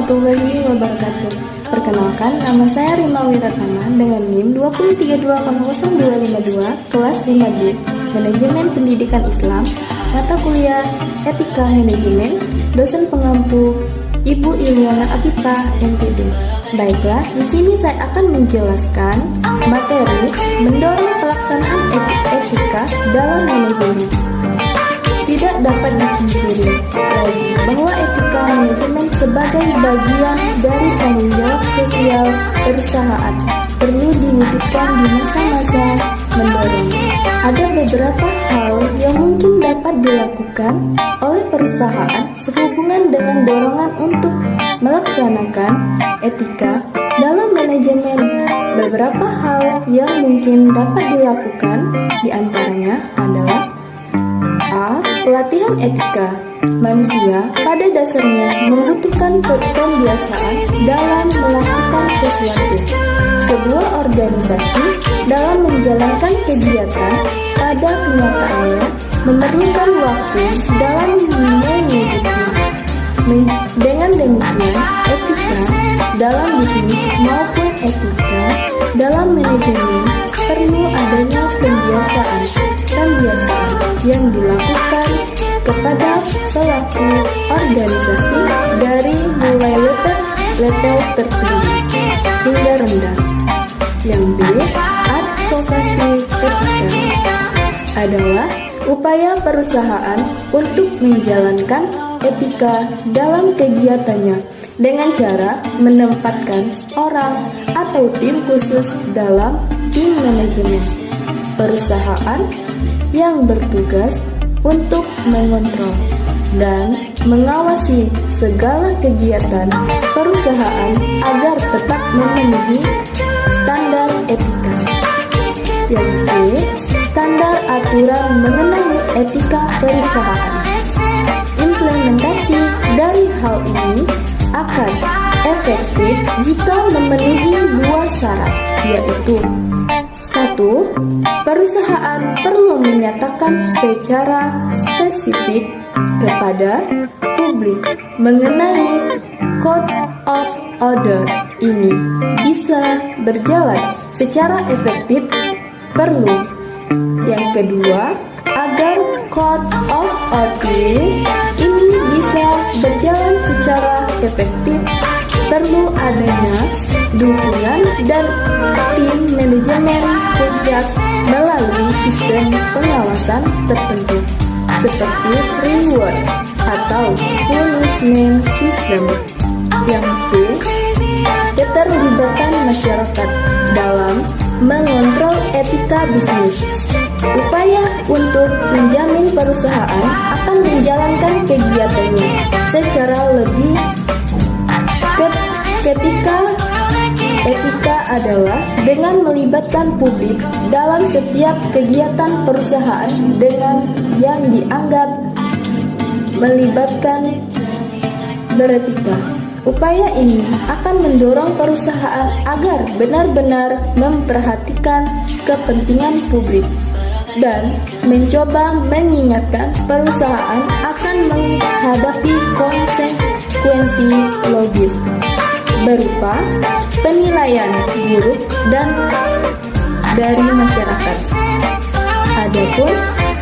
warahmatullahi wabarakatuh. Perkenalkan, nama saya Rima Wiratama dengan NIM 2320052 kelas 5D, Manajemen Pendidikan Islam, mata kuliah Etika Manajemen, dosen pengampu Ibu Iliana Afifah, MPD. Baiklah, di sini saya akan menjelaskan materi mendorong pelaksanaan etika dalam manajemen. Tidak dapat dipungkiri lagi bahwa etika manajemen sebagai bagian dari tanggung jawab sosial perusahaan perlu diwujudkan di masa-masa mendorong. Ada beberapa hal yang mungkin dapat dilakukan oleh perusahaan sehubungan dengan dorongan untuk melaksanakan etika dalam manajemen. Beberapa hal yang mungkin dapat dilakukan diantaranya adalah A. Pelatihan etika. Manusia pada dasarnya membutuhkan kebiasaan dalam melakukan sesuatu. Sebuah organisasi dalam menjalankan kegiatan pada kenyataannya memerlukan waktu dalam mewujudnya. Dengan demikian, etika dalam bisnis maupun etika dalam manajemen perlu adanya pembiasaan yang dilakukan kepada pelaku organisasi dari mulai level tertinggi hingga rendah. Yang B, advokasi etika adalah upaya perusahaan untuk menjalankan etika dalam kegiatannya dengan cara menempatkan orang atau tim khusus dalam tim manajemen perusahaan yang bertugas untuk mengontrol dan mengawasi segala kegiatan perusahaan agar tetap memenuhi standar etika. Yang B, standar aturan mengenai etika perusahaan. Implementasi dari hal ini akan efektif jika memenuhi dua syarat, yaitu 1. Perusahaan perlu menyatakan secara spesifik kepada publik mengenai Code of Order ini bisa berjalan secara efektif perlu. Yang kedua, agar Code of Order ini bisa berjalan secara efektif perlu adanya dukungan dan tim manajemen kerja melalui sistem pengawasan tertentu seperti reward atau punishment system. Yang C, keterlibatan masyarakat dalam mengontrol etika bisnis. Upaya untuk menjamin perusahaan akan menjalankan kegiatannya secara lebih etika adalah dengan melibatkan publik dalam setiap kegiatan perusahaan dengan yang dianggap melibatkan beretika. Upaya ini akan mendorong perusahaan agar benar-benar memperhatikan kepentingan publik dan mencoba mengingatkan perusahaan akan menghadapi konsekuensi logis berupa penilaian buruk dan dari masyarakat. Adapun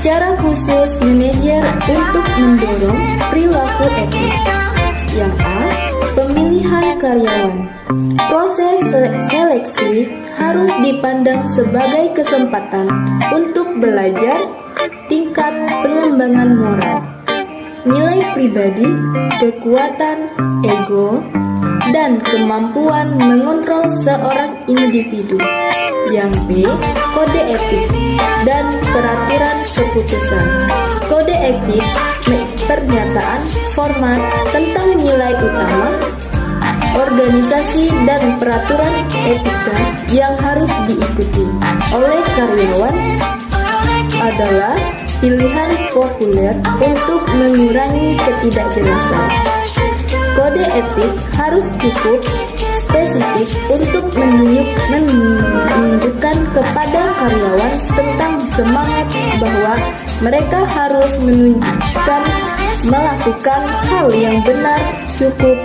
cara khusus manajer untuk mendorong perilaku etis. Yang A, pemilihan karyawan. Proses seleksi harus dipandang sebagai kesempatan untuk belajar tingkat pengembangan moral, nilai pribadi, kekuatan ego, dan kemampuan mengontrol seorang individu. Yang B, kode etik dan peraturan keputusan. Kode etik pernyataan format tentang nilai utama organisasi dan peraturan etika yang harus diikuti oleh karyawan adalah pilihan populer untuk mengurangi ketidakjelasan. Kode etik harus cukup spesifik untuk menunjukkan kepada karyawan tentang semangat bahwa mereka harus melakukan hal yang benar, cukup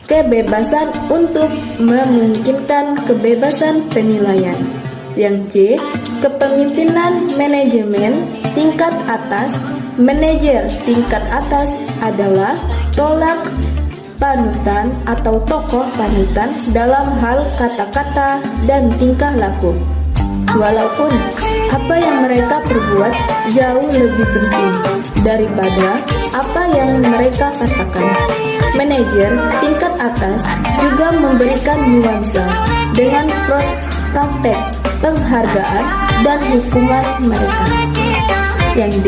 kebebasan untuk memungkinkan kebebasan penilaian. Yang C, kepemimpinan manajemen tingkat atas. Manajer tingkat atas adalah tolak panutan atau tokoh panutan dalam hal kata-kata dan tingkah laku. Walaupun apa yang mereka perbuat jauh lebih penting daripada apa yang mereka katakan. Manajer tingkat atas juga memberikan nuansa dengan praktek penghargaan dan hukuman mereka. Yang D,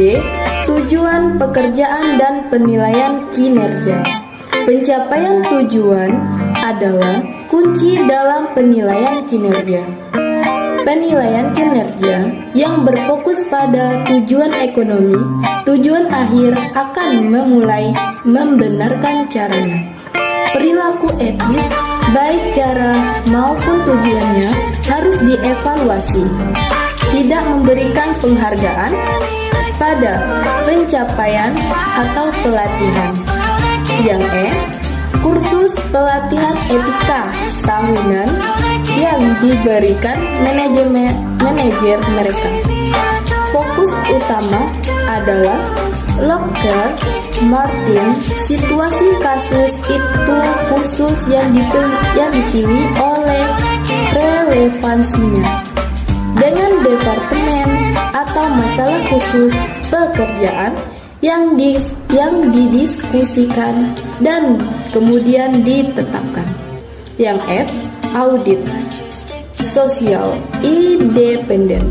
tujuan pekerjaan dan penilaian kinerja. Pencapaian tujuan adalah kunci dalam penilaian kinerja. Penilaian kinerja yang berfokus pada tujuan ekonomi, tujuan akhir akan memulai membenarkan caranya. Perilaku etis, baik cara maupun tujuannya, harus dievaluasi. Tidak memberikan penghargaan pada pencapaian atau pelatihan. Yang E, kursus pelatihan etika tahunan yang diberikan manajer mereka. Fokus utama adalah Lockyer Martin, situasi kasus itu khusus yang dipilih oleh relevansinya dengan departemen atau masalah khusus pekerjaan yang didiskusikan dan kemudian ditetapkan. Yang F, audit sosial independen.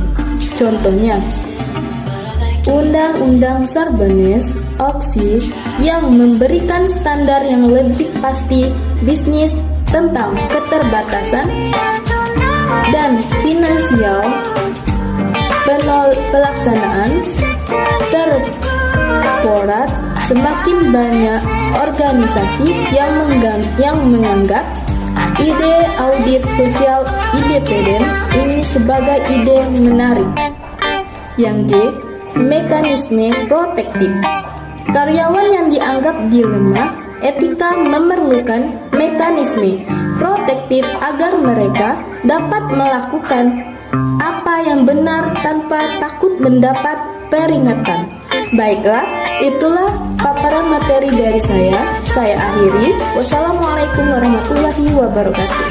Contohnya, Undang-Undang Sarbanes-Oxley yang memberikan standar yang lebih pasti bisnis tentang keterbatasan dan finansial pelaksanaan terporat. Semakin banyak organisasi yang menganggap ide audit sosial independen ini sebagai ide menarik. Yang G, mekanisme protektif. Karyawan yang dianggap dilema etika memerlukan mekanisme protektif agar mereka dapat melakukan apa yang benar tanpa takut mendapat peringatan. Baiklah, itulah paparan materi dari saya. Saya akhiri. Wassalamualaikum warahmatullahi wabarakatuh.